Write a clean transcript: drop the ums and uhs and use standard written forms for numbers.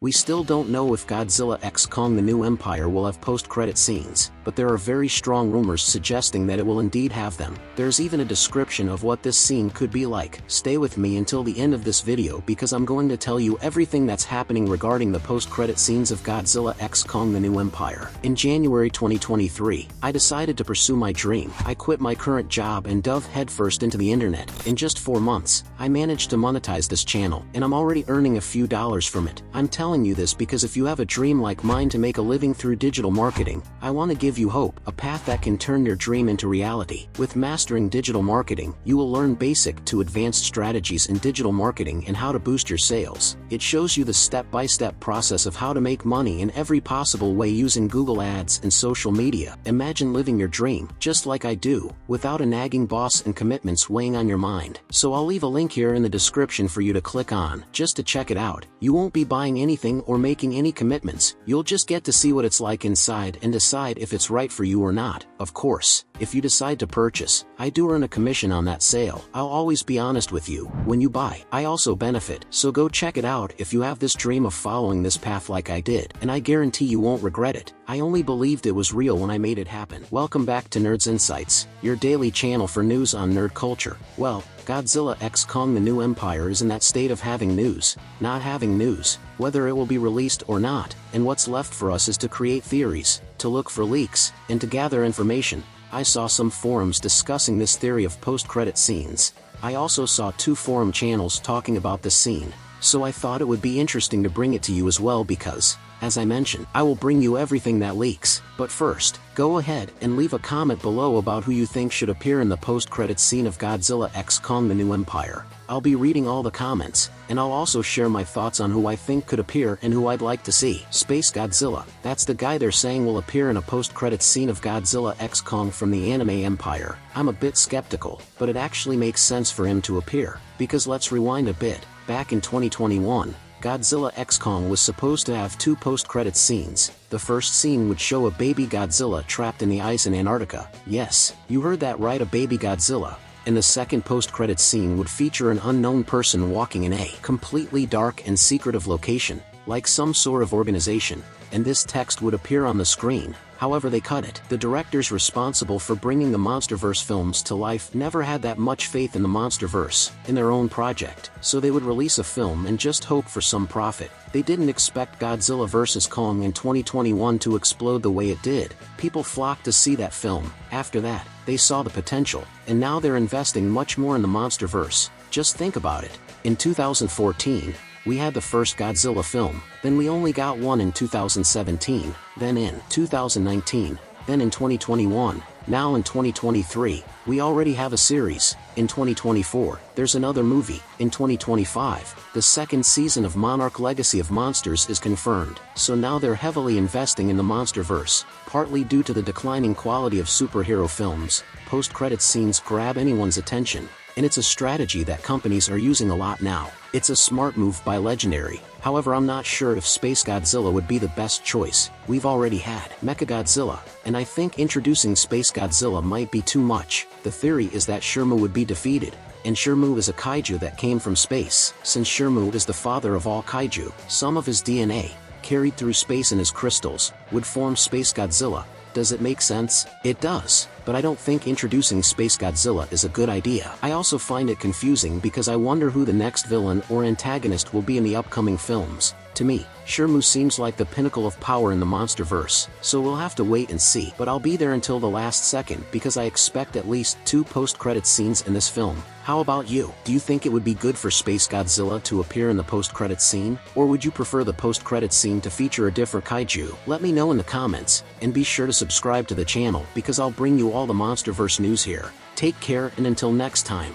We still don't know if Godzilla x Kong: The New Empire will have post-credit scenes, but there are very strong rumors suggesting that it will indeed have them. There's even a description of what this scene could be like. Stay with me until the end of this video because I'm going to tell you everything that's happening regarding the post-credit scenes of Godzilla x Kong: The New Empire. In January 2023, I decided to pursue my dream. I quit my current job and dove headfirst into the internet. In just 4 months, I managed to monetize this channel, and I'm already earning a few dollars from it. I'm telling you this because if you have a dream like mine to make a living through digital marketing, I want to give you hope, a path that can turn your dream into reality. With mastering digital marketing, you will learn basic to advanced strategies in digital marketing and how to boost your sales. It shows you the step-by-step process of how to make money in every possible way using Google Ads and social media. Imagine living your dream, just like I do, without a nagging boss and commitments weighing on your mind. So I'll leave a link here in the description for you to click on, just to check it out. You won't be buying anything or making any commitments, you'll just get to see what it's like inside and decide if it's right for you or not. Of course, if you decide to purchase, I do earn a commission on that sale. I'll always be honest with you, when you buy, I also benefit, so go check it out if you have this dream of following this path like I did, and I guarantee you won't regret it. I only believed it was real when I made it happen. Welcome back to Nerds Insights, your daily channel for news on nerd culture. Well, Godzilla x Kong: The New Empire is in that state of having news, not having news, whether it will be released or not, and what's left for us is to create theories, to look for leaks, and to gather information. I saw some forums discussing this theory of post-credit scenes. I also saw 2 forum channels talking about this scene, so I thought it would be interesting to bring it to you as well because, as I mentioned, I will bring you everything that leaks. But first, go ahead and leave a comment below about who you think should appear in the post-credits scene of Godzilla x Kong: The New Empire. I'll be reading all the comments, and I'll also share my thoughts on who I think could appear and who I'd like to see. Space Godzilla, that's the guy they're saying will appear in a post-credits scene of Godzilla x Kong from the anime Empire. I'm a bit skeptical, but it actually makes sense for him to appear, because let's rewind a bit. Back in 2021, Godzilla x Kong was supposed to have 2 post-credits scenes. The first scene would show a baby Godzilla trapped in the ice in Antarctica. Yes, you heard that right, a baby Godzilla. And the second post-credits scene would feature an unknown person walking in a completely dark and secretive location, like some sort of organization, and this text would appear on the screen. However, they cut it. The directors responsible for bringing the MonsterVerse films to life never had that much faith in the MonsterVerse, in their own project, so they would release a film and just hope for some profit. They didn't expect Godzilla vs. Kong in 2021 to explode the way it did. People flocked to see that film. After that, they saw the potential, and now they're investing much more in the MonsterVerse. Just think about it. In 2014, we had the first Godzilla film, then we only got one in 2017, then in 2019, then in 2021, now in 2023, we already have a series. In 2024, there's another movie. In 2025, the second season of Monarch Legacy of Monsters is confirmed, so now they're heavily investing in the MonsterVerse, partly due to the declining quality of superhero films. Post-credits scenes grab anyone's attention, and it's a strategy that companies are using a lot now. It's a smart move by Legendary. However, I'm not sure if Space Godzilla would be the best choice. We've already had Mechagodzilla, and I think introducing Space Godzilla might be too much. The theory is that Shirmu would be defeated, and Shirmu is a kaiju that came from space. Since Shirmu is the father of all kaiju, some of his DNA, carried through space in his crystals, would form Space Godzilla. Does it make sense? It does, but I don't think introducing Space Godzilla is a good idea. I also find it confusing because I wonder who the next villain or antagonist will be in the upcoming films. To me, Shirmu seems like the pinnacle of power in the MonsterVerse, so we'll have to wait and see. But I'll be there until the last second because I expect at least 2 post-credits scenes in this film. How about you? Do you think it would be good for Space Godzilla to appear in the post-credits scene? Or would you prefer the post-credits scene to feature a different kaiju? Let me know in the comments, and be sure to subscribe to the channel because I'll bring you all the MonsterVerse news here. Take care, and until next time.